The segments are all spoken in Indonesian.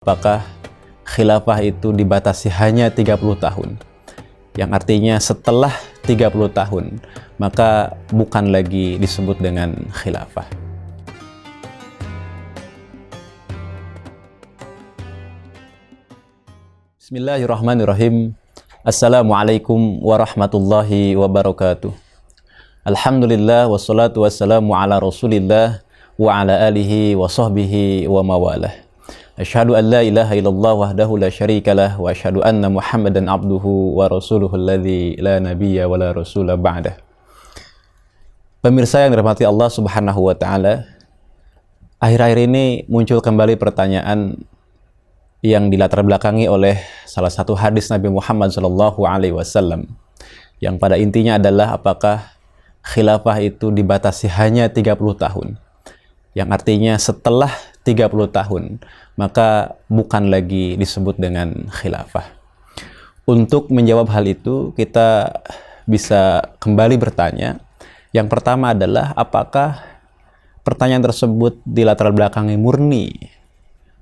Apakah khilafah itu dibatasi hanya 30 tahun? Yang artinya setelah 30 tahun, maka bukan lagi disebut dengan khilafah. Bismillahirrahmanirrahim. Assalamualaikum warahmatullahi wabarakatuh. Alhamdulillah wassalatu wassalamu ala rasulillah wa ala alihi wa sahbihi wa mawalah. Asyhadu an la ilaha illallah wahdahu la syarikalah wa asyhadu anna Muhammadan abduhu wa rasuluhu alladzi la nabiyya wa la rasula ba'dah. Pemirsa yang dirahmati Allah Subhanahu wa taala, akhir-akhir ini muncul kembali pertanyaan yang dilatar belakangi oleh salah satu hadis Nabi Muhammad sallallahu alaihi wasallam, yang pada intinya adalah apakah khilafah itu dibatasi hanya 30 tahun? Yang artinya setelah 30 tahun, maka bukan lagi disebut dengan khilafah. Untuk menjawab hal itu, kita bisa kembali bertanya. Yang pertama adalah, apakah pertanyaan tersebut dilatar belakangi murni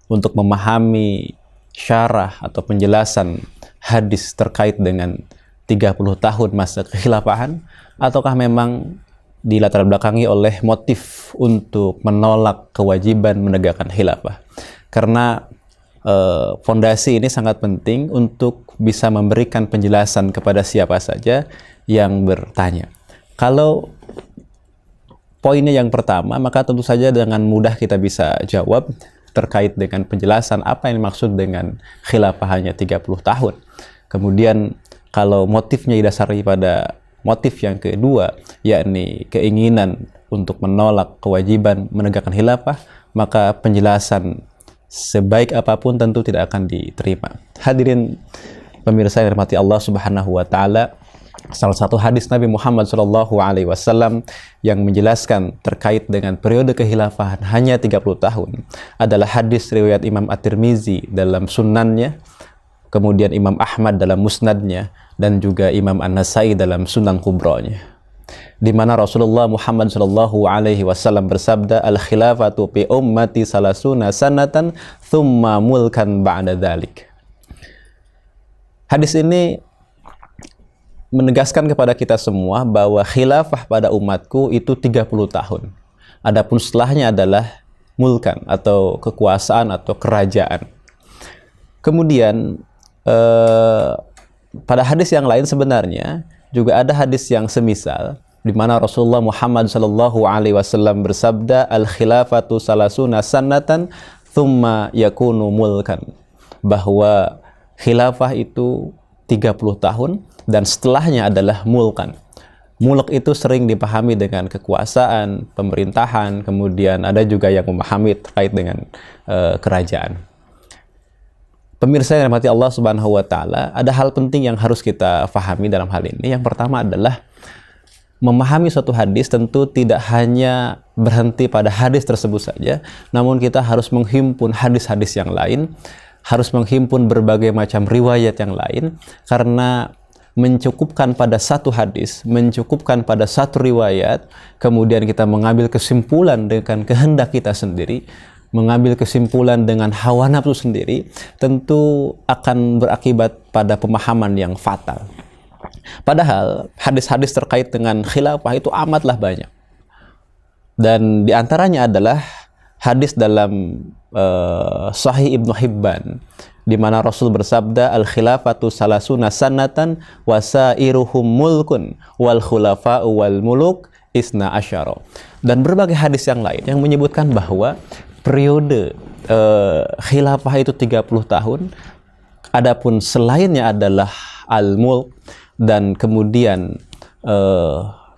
untuk memahami syarah atau penjelasan hadis terkait dengan 30 tahun masa kekhilafahan, ataukah memang dilatar belakangi oleh motif untuk menolak kewajiban menegakkan khilafah? Karena fondasi ini sangat penting untuk bisa memberikan penjelasan kepada siapa saja yang bertanya. Kalau poinnya yang pertama, maka tentu saja dengan mudah kita bisa jawab terkait dengan penjelasan apa yang dimaksud dengan khilafah hanya 30 tahun. Kemudian kalau motifnya didasari pada motif yang kedua, yakni keinginan untuk menolak kewajiban menegakkan khilafah, maka penjelasan sebaik apapun tentu tidak akan diterima. Hadirin pemirsa yang dirahmati Allah Subhanahu wa taala, salah satu hadis Nabi Muhammad sallallahu alaihi wasallam yang menjelaskan terkait dengan periode kekhilafahan hanya 30 tahun adalah hadis riwayat Imam At-Tirmizi dalam Sunannya, kemudian Imam Ahmad dalam Musnadnya, dan juga Imam An-Nasai dalam Sunan Kubronya, di mana Rasulullah Muhammad sallallahu alaihi wasallam bersabda, al-khilafatu fi ummati salasuna sanatan thumma mulkan ba'da dzalik. Hadis ini menegaskan kepada kita semua bahwa khilafah pada umatku itu 30 tahun. Adapun setelahnya adalah mulkan atau kekuasaan atau kerajaan. Kemudian pada hadis yang lain sebenarnya juga ada hadis yang semisal, di mana Rasulullah Muhammad sallallahu alaihi wasallam bersabda, al-khilafatu salasuna sanatan thumma yakunu mulkan, bahwa khilafah itu 30 tahun dan setelahnya adalah mulkan. Mulk itu sering dipahami dengan kekuasaan, pemerintahan, kemudian ada juga yang memahami terkait dengan kerajaan. Pemirsa yang dirahmati Allah Subhanahu wa taala, ada hal penting yang harus kita fahami dalam hal ini. Yang pertama adalah memahami suatu hadis tentu tidak hanya berhenti pada hadis tersebut saja, namun kita harus menghimpun hadis-hadis yang lain, harus menghimpun berbagai macam riwayat yang lain, karena mencukupkan pada satu hadis, mencukupkan pada satu riwayat, kemudian kita mengambil kesimpulan dengan kehendak kita sendiri, mengambil kesimpulan dengan hawa nafsu sendiri, tentu akan berakibat pada pemahaman yang fatal. Padahal hadis-hadis terkait dengan khilafah itu amatlah banyak. Dan diantaranya adalah hadis dalam Sahih Ibnu Hibban, di mana Rasul bersabda, al-khilafatu salasuna sanatan wasairuhum mulkun wal khulafa'u wal muluk isna asyara. Dan berbagai hadis yang lain yang menyebutkan bahwa periode khilafah itu 30 tahun, adapun selainnya adalah al-mulk, dan kemudian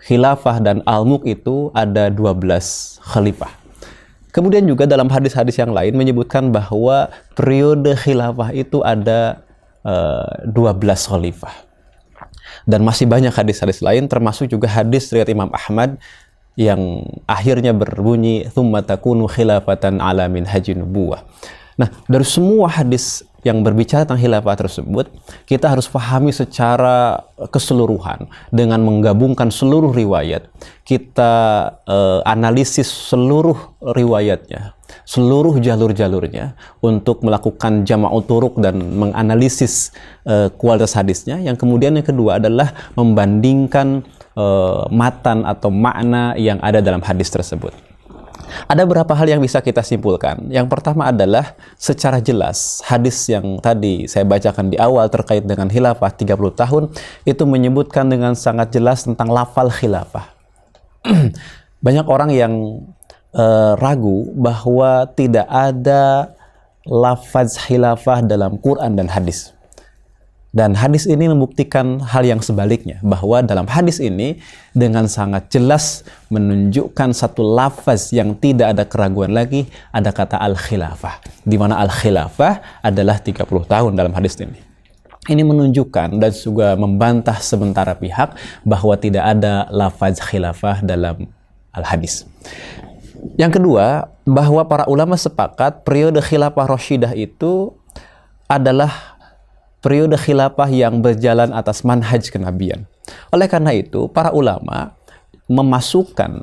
khilafah dan al-mulk itu ada 12 khalifah. Kemudian juga dalam hadis-hadis yang lain menyebutkan bahwa periode khilafah itu ada 12 khalifah. Dan masih banyak hadis-hadis lain, termasuk juga hadis riwayat Imam Ahmad yang akhirnya berbunyi thumma takunu khilafatan ala minhajin nubuwah. Nah, dari semua hadis yang berbicara tentang khilafah tersebut, kita harus pahami secara keseluruhan dengan menggabungkan seluruh riwayat. Kita analisis seluruh riwayatnya, seluruh jalur-jalurnya untuk melakukan jama'ut turuq dan menganalisis kualitas hadisnya. Yang kemudian yang kedua adalah membandingkan matan atau makna yang ada dalam hadis tersebut. Ada beberapa hal yang bisa kita simpulkan. Yang pertama adalah secara jelas hadis yang tadi saya bacakan di awal terkait dengan khilafah 30 tahun itu menyebutkan dengan sangat jelas tentang lafal khilafah. Banyak orang yang ragu bahwa tidak ada lafaz khilafah dalam Quran dan hadis. Dan hadis ini membuktikan hal yang sebaliknya, bahwa dalam hadis ini dengan sangat jelas menunjukkan satu lafaz yang tidak ada keraguan lagi, ada kata al-khilafah, di mana al-khilafah adalah 30 tahun dalam hadis ini. Ini menunjukkan dan juga membantah sementara pihak bahwa tidak ada lafaz khilafah dalam al-hadis. Yang kedua, bahwa para ulama sepakat periode khilafah Rasyidah itu adalah periode khilafah yang berjalan atas manhaj kenabian. Oleh karena itu, para ulama memasukkan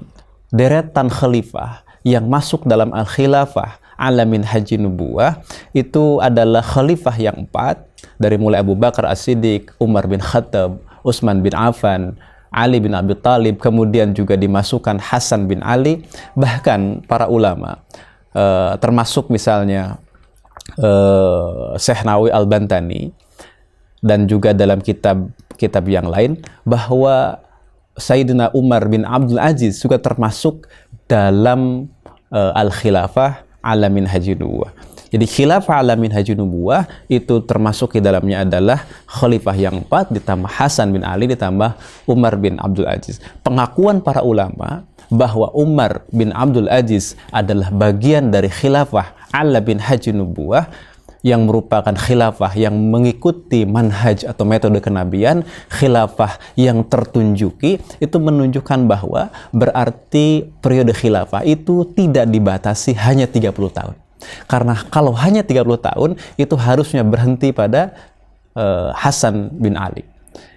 deretan khalifah yang masuk dalam al-khilafah ala minhaji nubuwah itu adalah khalifah yang 4 dari mulai Abu Bakar As-Siddiq, Umar bin Khattab, Utsman bin Affan, Ali bin Abi Thalib, kemudian juga dimasukkan Hasan bin Ali. Bahkan para ulama termasuk misalnya Syekh Nawawi Al-Bantani dan juga dalam kitab yang lain, bahwa Sayyidina Umar bin Abdul Aziz juga termasuk dalam al-khilafah ala minhaji nubuwah. Jadi khilafah ala minhaji nubuwah itu termasuk di dalamnya adalah khalifah yang 4 ditambah Hasan bin Ali ditambah Umar bin Abdul Aziz. Pengakuan para ulama bahwa Umar bin Abdul Aziz adalah bagian dari khilafah ala minhaji nubuwah yang merupakan khilafah yang mengikuti manhaj atau metode kenabian, khilafah yang tertunjuki, itu menunjukkan bahwa berarti periode khilafah itu tidak dibatasi hanya 30 tahun. Karena kalau hanya 30 tahun, itu harusnya berhenti pada Hasan bin Ali.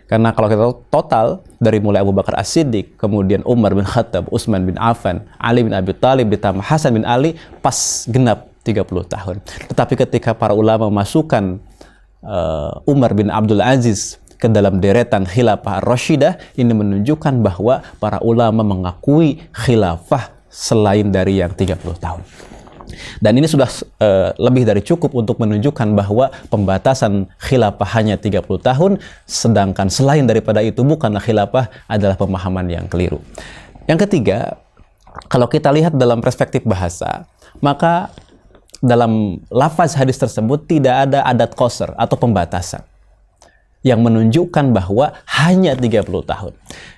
Karena kalau kita total dari mulai Abu Bakar As-Siddiq, kemudian Umar bin Khattab, Utsman bin Affan, Ali bin Abi Thalib ditambah Hasan bin Ali, pas genap 30 tahun. Tetapi ketika para ulama memasukkan Umar bin Abdul Aziz ke dalam deretan khilafah Rasyidah, ini menunjukkan bahwa para ulama mengakui khilafah selain dari yang 30 tahun. Dan ini sudah lebih dari cukup untuk menunjukkan bahwa pembatasan khilafah hanya 30 tahun, sedangkan selain daripada itu bukanlah khilafah, adalah pemahaman yang keliru. Yang ketiga, kalau kita lihat dalam perspektif bahasa, maka dalam lafaz hadis tersebut tidak ada adat qasr atau pembatasan yang menunjukkan bahwa hanya 30 tahun.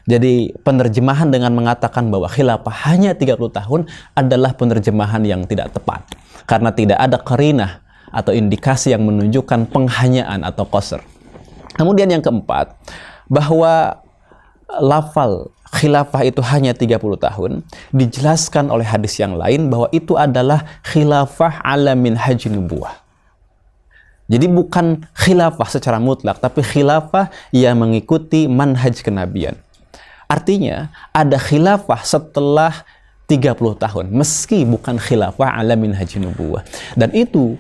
Jadi penerjemahan dengan mengatakan bahwa khilafah hanya 30 tahun adalah penerjemahan yang tidak tepat, karena tidak ada qarinah atau indikasi yang menunjukkan penghanyaan atau qasr. Kemudian yang keempat, bahwa lafal khilafah itu hanya 30 tahun dijelaskan oleh hadis yang lain bahwa itu adalah khilafah ala minhaji nubuwah. Jadi bukan khilafah secara mutlak, tapi khilafah yang mengikuti manhaj kenabian. Artinya ada khilafah setelah 30 tahun, meski bukan khilafah ala minhaji nubuwah. Dan itu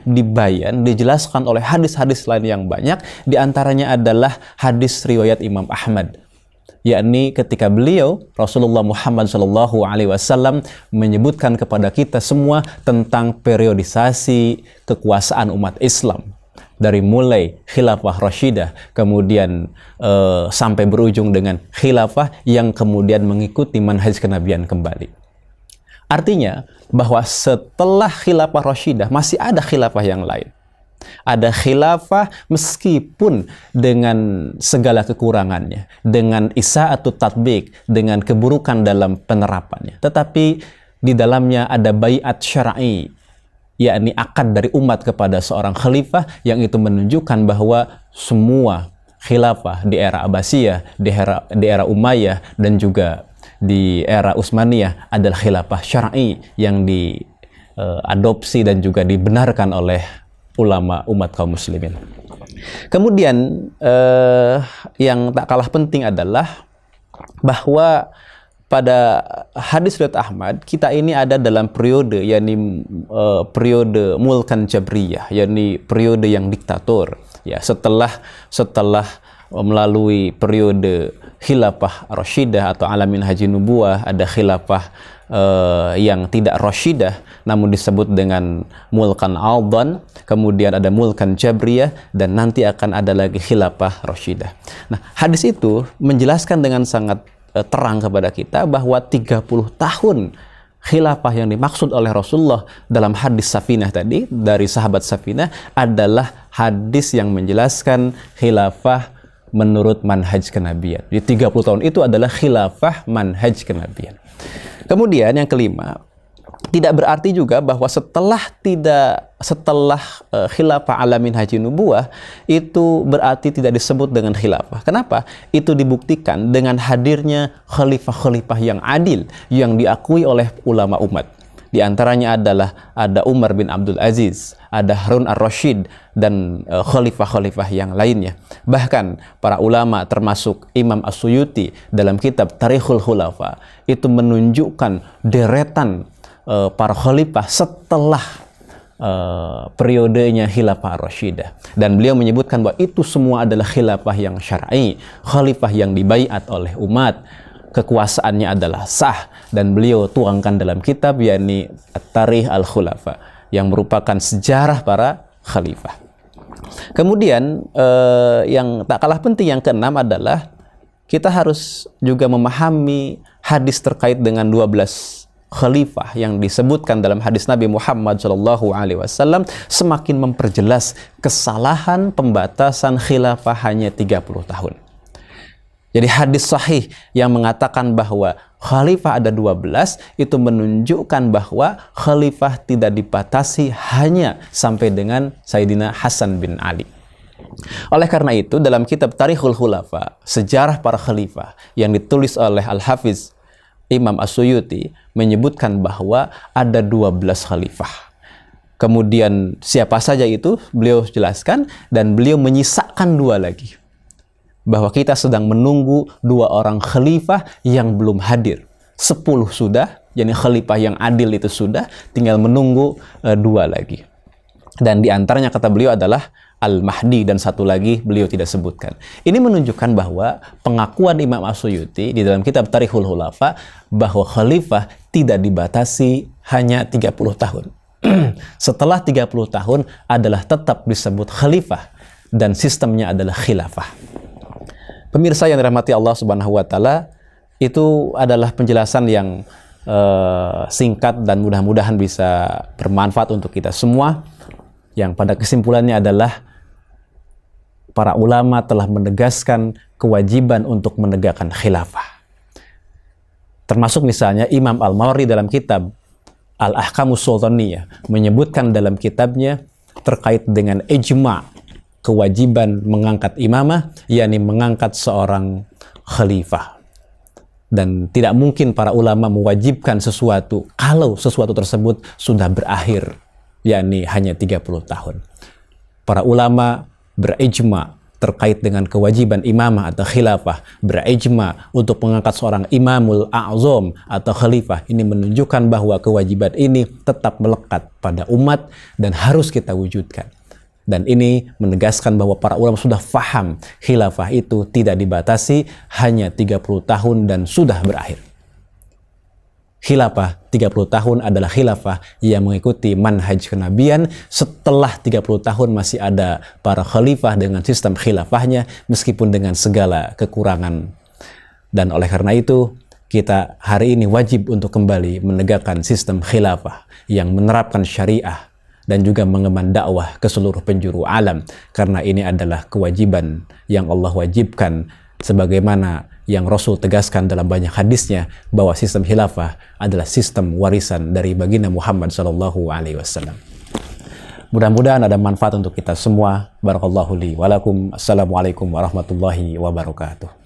dijelaskan oleh hadis-hadis lain yang banyak, diantaranya adalah hadis riwayat Imam Ahmad, yakni ketika beliau Rasulullah Muhammad SAW menyebutkan kepada kita semua tentang periodisasi kekuasaan umat Islam dari mulai khilafah Rasyidah kemudian sampai berujung dengan khilafah yang kemudian mengikuti manhaj kenabian kembali. Artinya bahwa setelah khilafah Rasyidah masih ada khilafah yang lain. Ada khilafah meskipun dengan segala kekurangannya, dengan isa'atut tatbik, dengan keburukan dalam penerapannya. Tetapi di dalamnya ada baiat syar'i, yakni akad dari umat kepada seorang khalifah, yang itu menunjukkan bahwa semua khilafah di era Abbasiyah, di era Umayyah, dan juga di era Utsmaniyah adalah khilafah syar'i yang diadopsi dan juga dibenarkan oleh ulama umat kaum muslimin. Kemudian yang tak kalah penting adalah bahwa pada hadis riwayat Ahmad, kita ini ada dalam periode, yakni periode mulkan jabriyah, yakni periode yang diktator. Ya, setelah melalui periode khilafah rasyidah atau alamin haji nubuwah, ada khilafah yang tidak rasyidah namun disebut dengan mulkan aldan, kemudian ada mulkan jabriyah, dan nanti akan ada lagi khilafah rasyidah. Nah, hadis itu menjelaskan dengan sangat terang kepada kita bahwa 30 tahun khilafah yang dimaksud oleh Rasulullah dalam hadis Safinah tadi, dari sahabat Safinah, adalah hadis yang menjelaskan khilafah menurut manhaj kenabian. Jadi 30 tahun itu adalah khilafah manhaj kenabian. Kemudian yang kelima, tidak berarti juga bahwa setelah khilafah alamin haji nubuwah itu berarti tidak disebut dengan khilafah. Kenapa? Itu dibuktikan dengan hadirnya khalifah-khalifah yang adil yang diakui oleh ulama umat. Di antaranya adalah ada Umar bin Abdul Aziz, ada Harun ar-Rasyid, dan khalifah-khalifah yang lainnya. Bahkan para ulama termasuk Imam As-Suyuti dalam kitab Tarikhul Khulafa itu menunjukkan deretan para khalifah setelah periodenya khilafah ar-Rasyidah, dan beliau menyebutkan bahwa itu semua adalah khilafah yang syar'i, khalifah yang dibaiat oleh umat, kekuasaannya adalah sah, dan beliau tuangkan dalam kitab yakni At-Tarikh Al-Khulafa yang merupakan sejarah para khalifah. Kemudian yang tak kalah penting yang keenam adalah kita harus juga memahami hadis terkait dengan 12 khalifah yang disebutkan dalam hadis Nabi Muhammad SAW semakin memperjelas kesalahan pembatasan khilafah hanya 30 tahun. Jadi hadis sahih yang mengatakan bahwa khalifah ada 12 itu menunjukkan bahwa khalifah tidak dibatasi hanya sampai dengan Sayyidina Hasan bin Ali. Oleh karena itu dalam kitab Tarikhul Khulafa, sejarah para khalifah yang ditulis oleh Al-Hafiz Imam As-Suyuti menyebutkan bahwa ada 12 khalifah. Kemudian siapa saja itu beliau jelaskan, dan beliau menyisakan 2 lagi. Bahwa kita sedang menunggu 2 orang khalifah yang belum hadir. 10 sudah, yakni khalifah yang adil itu sudah, tinggal menunggu 2 lagi. Dan di antaranya kata beliau adalah Al-Mahdi, dan 1 lagi beliau tidak sebutkan. Ini menunjukkan bahwa pengakuan Imam As-Suyuti di dalam kitab Tarikhul Khulafa bahwa khalifah tidak dibatasi hanya 30 tahun. Setelah 30 tahun adalah tetap disebut khalifah dan sistemnya adalah khilafah. Pemirsa yang dirahmati Allah Subhanahu wa taala, itu adalah penjelasan yang singkat dan mudah-mudahan bisa bermanfaat untuk kita semua. Yang pada kesimpulannya adalah para ulama telah menegaskan kewajiban untuk menegakkan khilafah. Termasuk misalnya Imam Al-Mawardi dalam kitab Al-Ahkamus Sultaniyah menyebutkan dalam kitabnya terkait dengan ijma' kewajiban mengangkat imamah, yakni mengangkat seorang khalifah. Dan tidak mungkin para ulama mewajibkan sesuatu kalau sesuatu tersebut sudah berakhir, yakni hanya 30 tahun. Para ulama berijma terkait dengan kewajiban imamah atau khilafah, berijma untuk mengangkat seorang imamul a'zam atau khalifah. Ini menunjukkan bahwa kewajiban ini tetap melekat pada umat dan harus kita wujudkan. Dan ini menegaskan bahwa para ulama sudah faham khilafah itu tidak dibatasi hanya 30 tahun dan sudah berakhir. Khilafah 30 tahun adalah khilafah yang mengikuti manhaj kenabian. Setelah 30 tahun masih ada para khalifah dengan sistem khilafahnya meskipun dengan segala kekurangan. Dan oleh karena itu kita hari ini wajib untuk kembali menegakkan sistem khilafah yang menerapkan syariah dan juga mengemban dakwah ke seluruh penjuru alam, karena ini adalah kewajiban yang Allah wajibkan sebagaimana yang Rasul tegaskan dalam banyak hadisnya bahwa sistem khilafah adalah sistem warisan dari baginda Muhammad SAW. Mudah-mudahan ada manfaat untuk kita semua. Barakallahu li wa lakum. Assalamualaikum warahmatullahi wabarakatuh.